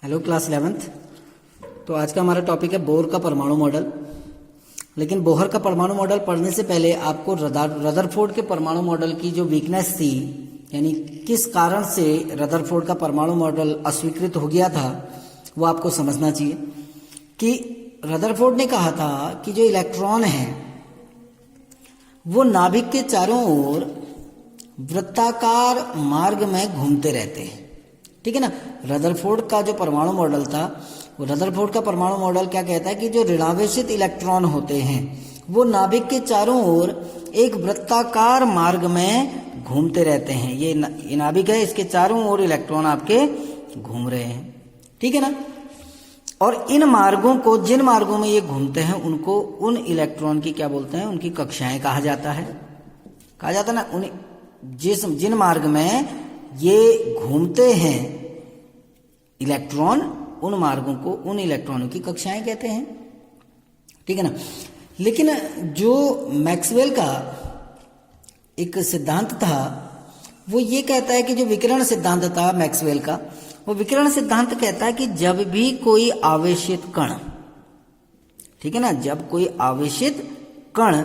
Hello class 11th। तो आज का हमारा टॉपिक है बोर का परमाणु मॉडल। लेकिन बोहर का परमाणु मॉडल पढ़ने से पहले आपको रदरफोर्ड के परमाणु मॉडल की जो वीकनेस थी, यानी किस कारण से रदरफोर्ड का परमाणु मॉडल अस्वीकृत हो गया था, वो आपको समझना चाहिए। कि रदरफोर्ड ने कहा था कि जो इलेक्ट्रॉन है वो नाभिक के चारों ओर वृत्ताकार मार्ग में घूमते रहते हैं। ठीक है ना। रदरफोर्ड का जो परमाणु मॉडल था, वो रदरफोर्ड का परमाणु मॉडल क्या कहता है कि जो ऋणावेशित इलेक्ट्रॉन होते हैं वो नाभिक के चारों ओर एक वृत्ताकार मार्ग में घूमते रहते हैं। ये नाभिक है, इसके चारों ओर इलेक्ट्रॉन आपके घूम रहे हैं। ठीक है ना। और इन मार्गों को, जिन मार्गों में ये घूमते हैं, उनको उन इलेक्ट्रॉन की क्या बोलते हैं, उनकी कक्षाएं कहा जाता है। कहा जाता है ना, उन जिन मार्ग में ये घूमते हैं इलेक्ट्रॉन, उन मार्गों को, उन इलेक्ट्रॉनों की कक्षाएं कहते हैं। ठीक है ना। लेकिन जो मैक्सवेल का एक सिद्धांत था, वो ये कहता है कि जो विकिरण सिद्धांत था मैक्सवेल का, वो विकिरण सिद्धांत कहता है कि जब भी कोई आवेशित कण, ठीक है ना, जब कोई आवेशित कण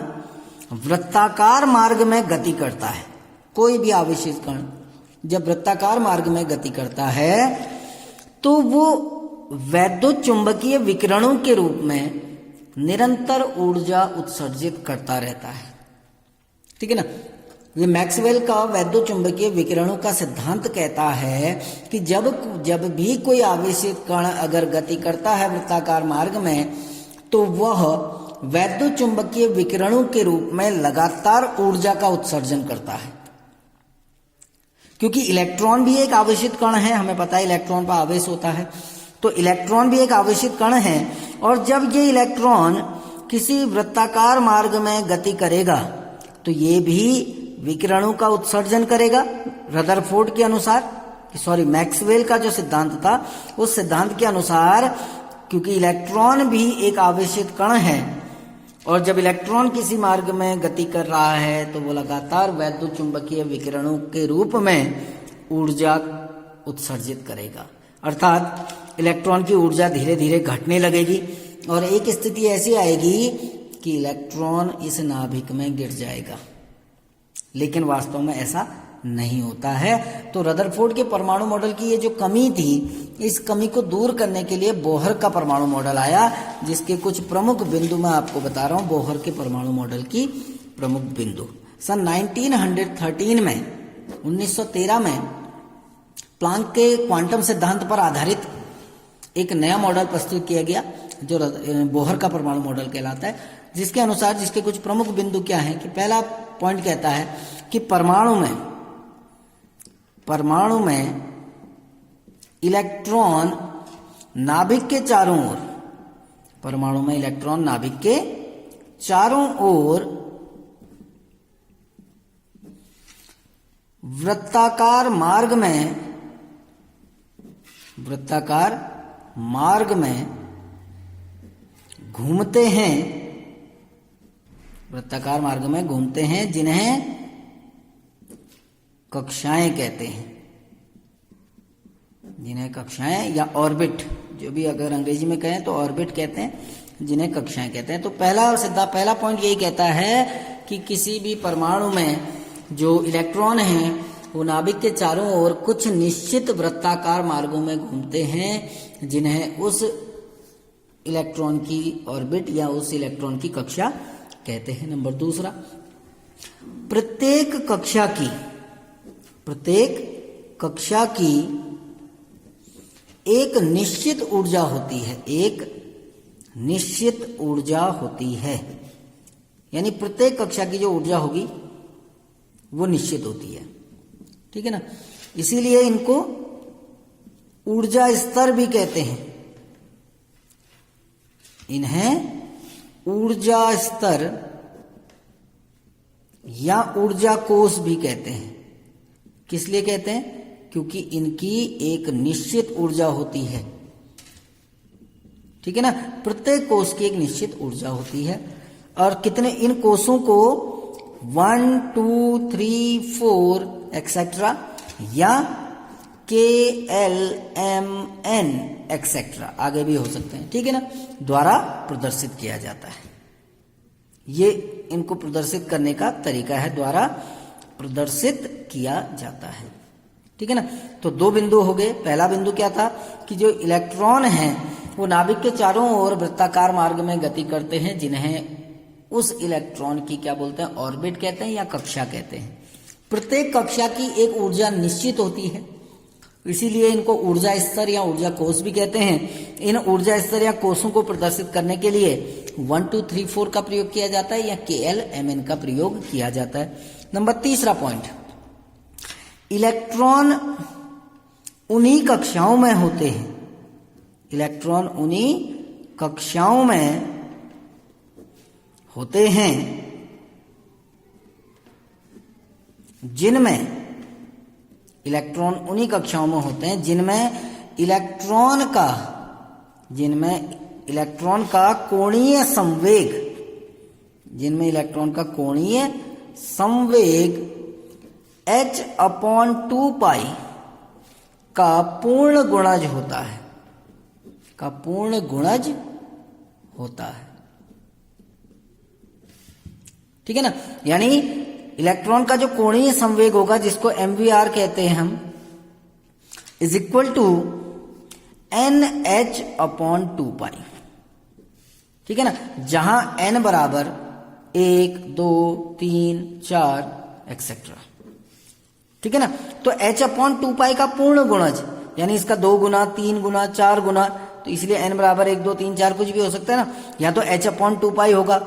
वृत्ताकार मार्ग में गति करता है, कोई भी आवेशित कण जब वृत्ताकार मार्ग में गति करता है तो वो वैद्युत चुंबकीय विकिरणों के रूप में निरंतर ऊर्जा उत्सर्जित करता रहता है। ठीक है ना। ये मैक्सवेल का वैद्युत चुंबकीय विकिरणों का सिद्धांत कहता है कि जब भी कोई आवेशित कण अगर गति करता है वृत्ताकार मार्ग में, तो वह वैद्युत चुंबकीय विकिरणों के रूप में लगातार ऊर्जा का उत्सर्जन करता है। क्योंकि इलेक्ट्रॉन भी एक आवेशित कण है, हमें पता है इलेक्ट्रॉन पर आवेश होता है, तो इलेक्ट्रॉन भी एक आवेशित कण है। और जब ये इलेक्ट्रॉन किसी वृत्ताकार मार्ग में गति करेगा तो ये भी विकिरणों का उत्सर्जन करेगा। रदरफोर्ड के अनुसार, मैक्सवेल का जो सिद्धांत था, उस सिद्धांत के अनुसार, क्योंकि इलेक्ट्रॉन भी एक आवेशित कण है और जब इलेक्ट्रॉन किसी मार्ग में गति कर रहा है तो वो लगातार वैद्युत चुंबकीय विकिरणों के रूप में ऊर्जा उत्सर्जित करेगा। अर्थात इलेक्ट्रॉन की ऊर्जा धीरे धीरे घटने लगेगी और एक स्थिति ऐसी आएगी कि इलेक्ट्रॉन इस नाभिक में गिर जाएगा। लेकिन वास्तव में ऐसा नहीं होता है। तो रदरफोर्ड के परमाणु मॉडल की ये जो कमी थी, इस कमी को दूर करने के लिए बोहर का परमाणु मॉडल आया, जिसके कुछ प्रमुख बिंदु मैं आपको बता रहा हूं। बोहर के परमाणु मॉडल की प्रमुख बिंदु। सन 1913 में 1913 में प्लांक के क्वांटम सिद्धांत पर आधारित एक नया मॉडल प्रस्तुत किया गया जो बोहर का परमाणु मॉडल कहलाता है, जिसके अनुसार, जिसके कुछ प्रमुख बिंदु क्या है कि पहला पॉइंट कहता है कि परमाणु में इलेक्ट्रॉन नाभिक के चारों ओर, परमाणु में इलेक्ट्रॉन नाभिक के चारों ओर वृत्ताकार मार्ग में घूमते हैं, वृत्ताकार मार्ग में घूमते हैं, जिन्हें कक्षाएं कहते हैं, जिन्हें कक्षाएं या ऑर्बिट, जो भी अगर अंग्रेजी में कहें तो ऑर्बिट कहते हैं, जिन्हें कक्षाएं कहते हैं। तो पहला पॉइंट यही कहता है कि किसी भी परमाणु में जो इलेक्ट्रॉन हैं वो नाभिक के चारों ओर कुछ निश्चित वृत्ताकार मार्गों में घूमते हैं, जिन्हें उस इलेक्ट्रॉन की ऑर्बिट या उस इलेक्ट्रॉन की कक्षा कहते हैं। नंबर दूसरा, प्रत्येक कक्षा की एक निश्चित ऊर्जा होती है, एक निश्चित ऊर्जा होती है। यानी प्रत्येक कक्षा की जो ऊर्जा होगी वो निश्चित होती है। ठीक है ना। इसीलिए इनको ऊर्जा स्तर भी कहते हैं। इन्हें ऊर्जा स्तर या ऊर्जा कोष भी कहते हैं। किस लिए कहते हैं? क्योंकि इनकी एक निश्चित ऊर्जा होती है। ठीक है ना। प्रत्येक कोष की एक निश्चित ऊर्जा होती है। और कितने, इन कोषों को 1, 2, 3, 4 एक्सेट्रा या KLMN एक्सेट्रा आगे भी हो सकते हैं, ठीक है ना, द्वारा प्रदर्शित किया जाता है। ये इनको प्रदर्शित करने का तरीका है, द्वारा प्रदर्शित किया जाता है, ठीक है ना। तो दो बिंदु हो गए। पहला बिंदु क्या था कि जो इलेक्ट्रॉन हैं वो नाभिक के चारों ओर वृत्ताकार मार्ग में गति करते हैं, जिन्हें उस इलेक्ट्रॉन की क्या बोलते हैं, ऑर्बिट कहते हैं या कक्षा कहते हैं। प्रत्येक कक्षा की एक ऊर्जा निश्चित होती है, इसीलिए इनको ऊर्जा स्तर या ऊर्जा कोष भी कहते हैं। इन ऊर्जा स्तर या कोषों को प्रदर्शित करने के लिए 1 2 3 4 का प्रयोग किया जाता है या KLMN का प्रयोग किया जाता है। नंबर तीसरा पॉइंट, इलेक्ट्रॉन उन्हीं कक्षाओं में होते हैं, इलेक्ट्रॉन उन्हीं कक्षाओं में होते हैं जिनमें इलेक्ट्रॉन उन्हीं कक्षाओं में होते हैं जिनमें इलेक्ट्रॉन का कोणीय संवेग, जिनमें इलेक्ट्रॉन का कोणीय संवेग h/2π का पूर्ण गुणज होता है, का पूर्ण गुणज होता है, ठीक है ना। यानी इलेक्ट्रॉन का जो कोणीय संवेग होगा, जिसको MVR कहते हैं हम, इज इक्वल टू NH/2π, ठीक है ना, जहां n बराबर 1 2 3 4 एक्सेट्रा, ठीक है ना। तो h/2π का पूर्ण गुणज यानी इसका 2 गुना 3 गुना 4 गुना, तो इसलिए n बराबर 1 2 3 4 कुछ भी हो सकता है ना, या तो h/2π होगा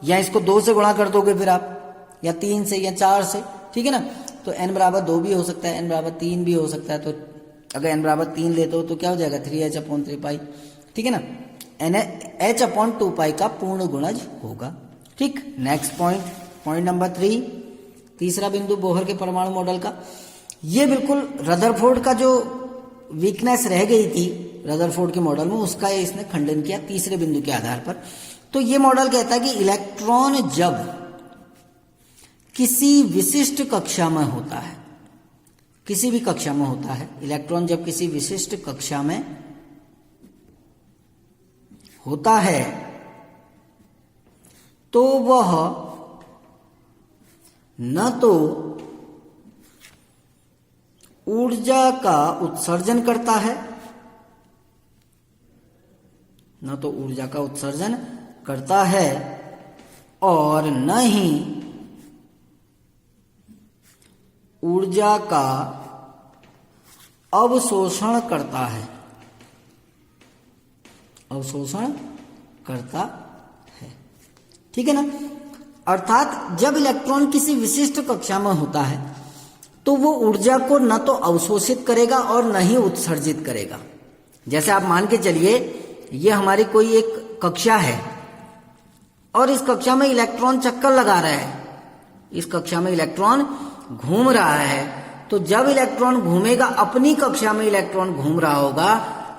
या इसको 2 से गुणा कर दोगे फिर आप, या 3 से या 4 से, ठीक है ना। तो n बराबर 2 भी हो सकता है, n बराबर 3 भी हो सकता है। तो अगर n बराबर 3 लेते हो तो क्या हो जाएगा 3h/3π, ठीक है ना, h/2π का पूर्ण गुणज होगा, ठीक। नेक्स्ट पॉइंट नंबर 3, तीसरा बिंदु बोहर के परमाणु मॉडल का। ये बिल्कुल रदरफोर्ड का जो वीकनेस रह गई थी रदरफोर्ड के मॉडल में, उसका इसने खंडन किया तीसरे बिंदु के आधार पर। तो ये मॉडल कहता है कि इलेक्ट्रॉन जब किसी विशिष्ट कक्षा में होता है, किसी भी कक्षा में होता है, इलेक्ट्रॉन जब किसी विशिष्ट कक्षा में होता है तो वह न तो ऊर्जा का उत्सर्जन करता है, न तो ऊर्जा का उत्सर्जन करता है और न ही ऊर्जा का अवशोषण करता है, अवशोषण करता है, ठीक है ना। अर्थात जब इलेक्ट्रॉन किसी विशिष्ट कक्षा में होता है तो वो ऊर्जा को न तो अवशोषित करेगा और न ही उत्सर्जित करेगा। जैसे आप मान के चलिए ये हमारी कोई एक कक्षा है और इस कक्षा में इलेक्ट्रॉन चक्कर लगा रहा है, इस कक्षा में इलेक्ट्रॉन घूम रहा है। तो जब इलेक्ट्रॉन घूमेगा, अपनी कक्षा में इलेक्ट्रॉन घूम रहा होगा,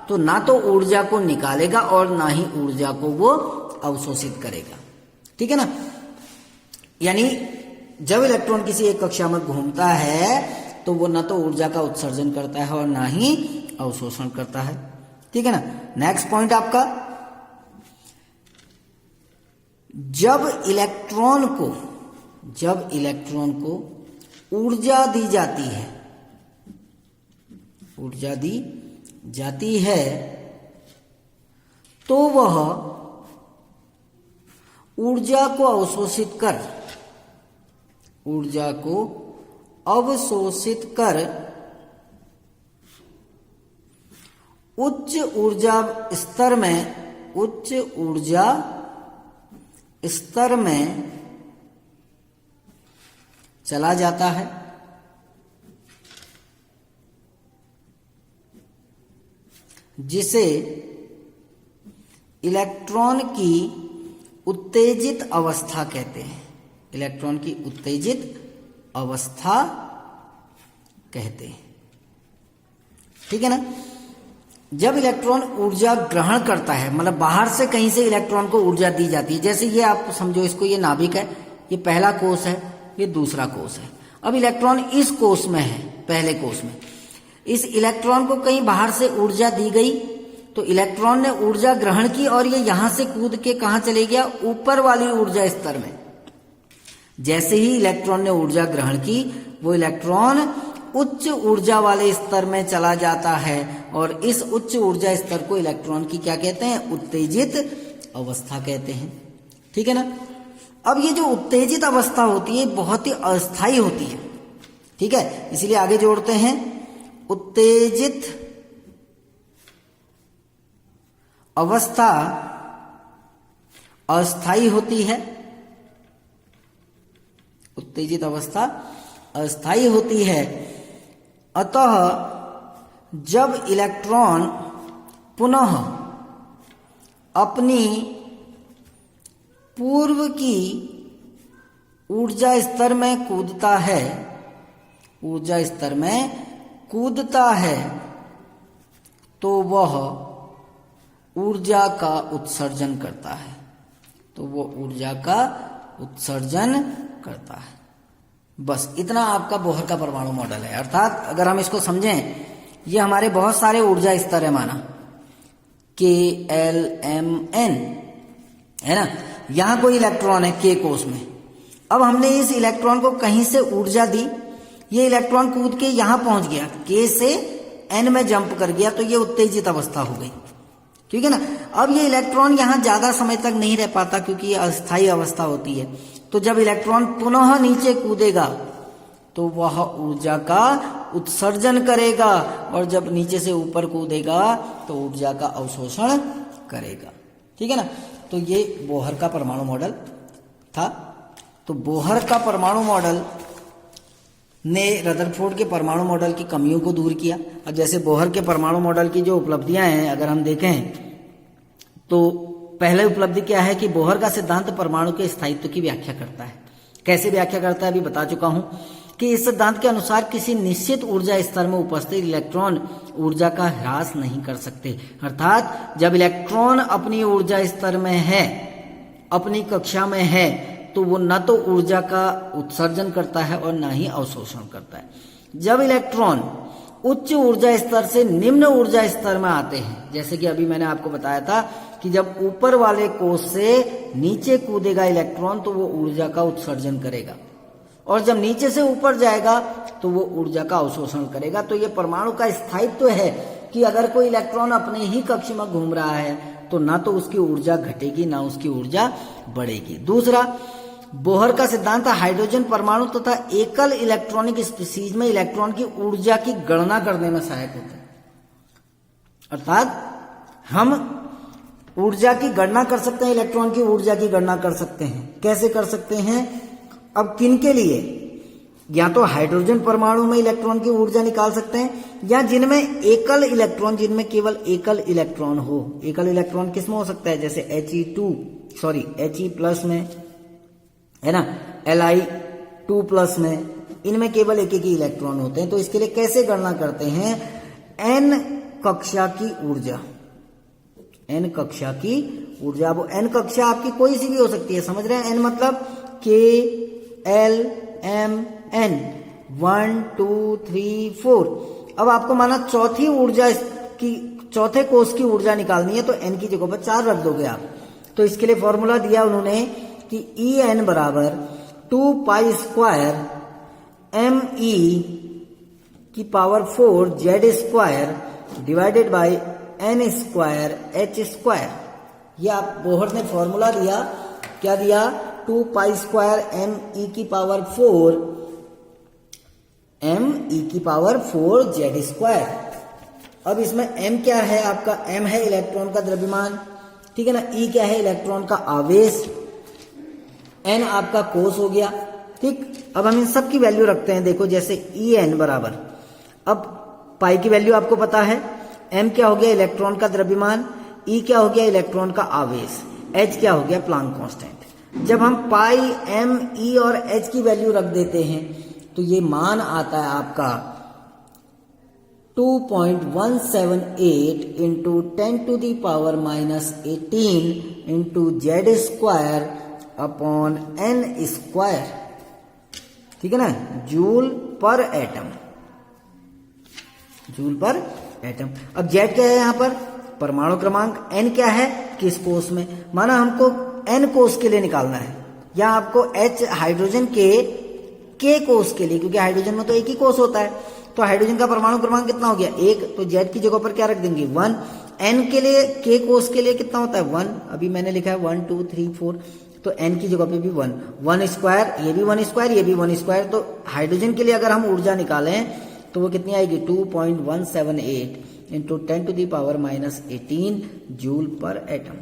तो ना तो ऊर्जा को निकालेगा और ना ही ऊर्जा को वो अवशोषित करेगा, ठीक है ना। यानी जब इलेक्ट्रॉन किसी एक कक्षा में घूमता है तो वो ना तो ऊर्जा का उत्सर्जन करता है और ना ही अवशोषण करता है, ठीक है ना। नेक्स्ट पॉइंट आपका, जब इलेक्ट्रॉन को ऊर्जा दी जाती है, ऊर्जा दी जाती है तो वह ऊर्जा को अवशोषित कर उच्च ऊर्जा स्तर में चला जाता है, जिसे इलेक्ट्रॉन की उत्तेजित अवस्था कहते हैं, इलेक्ट्रॉन की उत्तेजित अवस्था कहते हैं, ठीक है ना। जब इलेक्ट्रॉन ऊर्जा ग्रहण करता है, मतलब बाहर से कहीं से इलेक्ट्रॉन को ऊर्जा दी जाती है, जैसे ये आप समझो इसको, ये नाभिक है, ये पहला कोष है, ये दूसरा कोष है। अब इलेक्ट्रॉन इस कोष में है, पहले कोष में, इस इलेक्ट्रॉन को कहीं बाहर से ऊर्जा दी गई, तो इलेक्ट्रॉन ने ऊर्जा ग्रहण की और ये यहां से कूद के कहां चले गया, ऊपर वाली ऊर्जा स्तर में। जैसे ही इलेक्ट्रॉन ने ऊर्जा ग्रहण की, वो इलेक्ट्रॉन उच्च ऊर्जा वाले स्तर में चला जाता है और इस उच्च ऊर्जा स्तर को इलेक्ट्रॉन की क्या कहते हैं, उत्तेजित अवस्था कहते हैं। ठीक है ना। अब ये जो उत्तेजित अवस्था होती है बहुत ही अस्थायी होती है। ठीक है, इसीलिए आगे जोड़ते हैं, उत्तेजित अवस्था अस्थायी होती है। उत्तेजित अवस्था अस्थायी होती है। अतः जब इलेक्ट्रॉन पुनः अपनी पूर्व की ऊर्जा स्तर में कूदता है, ऊर्जा स्तर में कूदता है, तो वह ऊर्जा का उत्सर्जन करता है, तो वो ऊर्जा का उत्सर्जन करता है। बस इतना आपका बोहर का परमाणु मॉडल है। अर्थात अगर हम इसको समझें, ये हमारे बहुत सारे ऊर्जा स्तर है, माना K L M N है ना। यहां कोई इलेक्ट्रॉन है K कोष में। अब हमने इस इलेक्ट्रॉन को कहीं से ऊर्जा दी, ये इलेक्ट्रॉन कूद के यहां पहुंच गया, K से N में जंप कर गया, तो ये उत्तेजित अवस्था हो गई। ठीक है ना। अब ये इलेक्ट्रॉन यहां ज्यादा समय तक नहीं रह पाता क्योंकि ये अस्थायी अवस्था होती है। तो जब इलेक्ट्रॉन पुनः नीचे कूदेगा तो वह ऊर्जा का उत्सर्जन करेगा, और जब नीचे से ऊपर कूदेगा तो ऊर्जा का अवशोषण करेगा। ठीक है ना। तो ये बोहर का परमाणु मॉडल था। तो बोहर का परमाणु मॉडल ने रदरफोर्ड के परमाणु मॉडल की कमियों को दूर किया। अब जैसे बोहर के परमाणु मॉडल की जो उपलब्धियां हैं अगर हम देखें, तो पहले उपलब्धि क्या है कि बोहर का सिद्धांत परमाणु के स्थायित्व की व्याख्या करता है। कैसे व्याख्या करता है अभी बता चुका हूं कि इस सिद्धांत के अनुसार किसी निश्चित ऊर्जा स्तर में उपस्थित इलेक्ट्रॉन ऊर्जा का ह्रास नहीं कर सकते। अर्थात जब इलेक्ट्रॉन अपनी ऊर्जा स्तर में है, अपनी कक्षा में है, तो वो न तो ऊर्जा का उत्सर्जन करता है और न ही अवशोषण करता है। जब इलेक्ट्रॉन उच्च ऊर्जा स्तर से निम्न ऊर्जा स्तर में आते हैं, जैसे कि अभी मैंने आपको बताया था कि जब ऊपर वाले कोष से नीचे कूदेगा इलेक्ट्रॉन तो वो ऊर्जा का उत्सर्जन करेगा, और जब नीचे से ऊपर जाएगा तो वो ऊर्जा का अवशोषण करेगा। तो ये परमाणु का स्थायित्व है कि अगर कोई इलेक्ट्रॉन अपने ही कक्ष में घूम रहा है तो ना तो उसकी ऊर्जा घटेगी ना उसकी ऊर्जा बढ़ेगी। दूसरा, बोहर का सिद्धांत हाइड्रोजन परमाणु तथा एकल इलेक्ट्रॉनिक स्पीशीज में इलेक्ट्रॉन की ऊर्जा की गणना करने में सहायक होता है। अर्थात हम ऊर्जा की गणना कर सकते हैं, इलेक्ट्रॉन की ऊर्जा की गणना कर सकते हैं। कैसे कर सकते हैं? अब किन के लिए? या तो हाइड्रोजन परमाणु में इलेक्ट्रॉन की ऊर्जा निकाल सकते हैं, या जिनमें एकल इलेक्ट्रॉन, जिनमें केवल एकल इलेक्ट्रॉन हो। एकल इलेक्ट्रॉन किसमें हो सकता है? जैसे He प्लस में है ना, Li2 प्लस में, इनमें केवल एक ही इलेक्ट्रॉन होते हैं। तो इसके लिए कैसे गणना करते हैं? n कक्षा की ऊर्जा, n कक्षा की ऊर्जा। वो n कक्षा आपकी कोई सी भी हो सकती है, समझ रहे हैं? n मतलब K L M N 1 2 3 4। अब आपको माना चौथी ऊर्जा की, चौथे कोष की ऊर्जा निकालनी है, तो n की जगह पर 4 रख दोगे आप। तो इसके लिए फॉर्मूला दिया उन्होंने कि En बराबर 2 पाई स्क्वायर me की power 4 z square divided by n square h square. ये आप बोहर ने फॉर्मूला दिया, क्या दिया? 2 पाई स्क्वायर me की पावर 4 me की पावर 4 z स्क्वायर। अब इसमें m क्या है? आपका m है इलेक्ट्रॉन का द्रव्यमान, ठीक है ना। e क्या है? इलेक्ट्रॉन का आवेश। n आपका कोष हो गया, ठीक। अब हम इन सब की वैल्यू रखते हैं। देखो जैसे En बराबर, अब पाई की वैल्यू आपको पता है, m क्या हो गया? इलेक्ट्रॉन का द्रव्यमान, e क्या हो गया? इलेक्ट्रॉन का आवेश, h क्या हो गया? Planck constant. जब हम पाई m e और h की वैल्यू रख देते हैं तो ये मान आता है आपका 2.178 into 10⁻⁻18 into z square upon n square, ठीक है ना, जूल पर एटम। जूल पर एटम। अब जेड क्या है यहाँ पर, परमाणु क्रमांक, एन क्या है, किस कोष में, माना हमको एन कोष के लिए निकालना है, या आपको एच हाइड्रोजन के कोष के लिए, क्योंकि हाइड्रोजन में तो एक ही कोष होता है, तो हाइड्रोजन का परमाणु क्रमांक कितना हो गया, एक, तो जेड की जगह पर क्या रख देंगे, 1। एन के लिए, के कोष के लिए कितना होता है, 1, अभी मैंने लिखा है 1 2 3 4, तो एन की जगह पे भी 1, 1 स्क्वायर, ये भी 1 स्क्वायर, ये भी 1 स्क्वायर, तो हाइड्रोजन के लिए अगर हम ऊर्जा निकालें तो वो कितनी आएगी, 2.178 इंटू 10⁻⁻18 जूल पर एटम।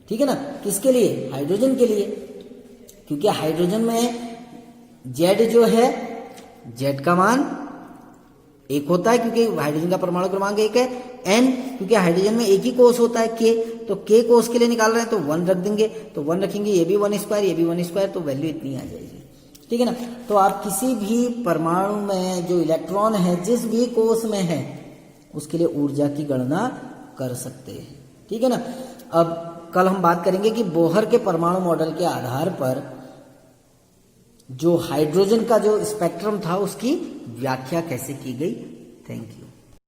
ठीक है ना, किसके लिए, हाइड्रोजन के लिए, क्योंकि हाइड्रोजन में जेड जो है, जेड का मान एक होता है, क्योंकि हाइड्रोजन का परमाणु क्रमांक एक है। एन, क्योंकि हाइड्रोजन में एक ही कोष होता है, के, तो के कोष के लिए निकाल रहे हैं तो 1 रख देंगे, तो 1 रखेंगे, ये भी 1 स्क्वायर, ये भी 1 स्क्वायर, तो वैल्यू इतनी आ जाएगी। ठीक है ना, तो आप किसी भी परमाणु में जो इलेक्ट्रॉन है, जिस भी कोष में है, उसके लिए ऊर्जा की गणना कर सकते हैं। ठीक है ना, अब कल हम बात करेंगे कि बोहर के परमाणु मॉडल के आधार पर जो हाइड्रोजन का जो स्पेक्ट्रम था उसकी व्याख्या कैसे की गई। Thank you.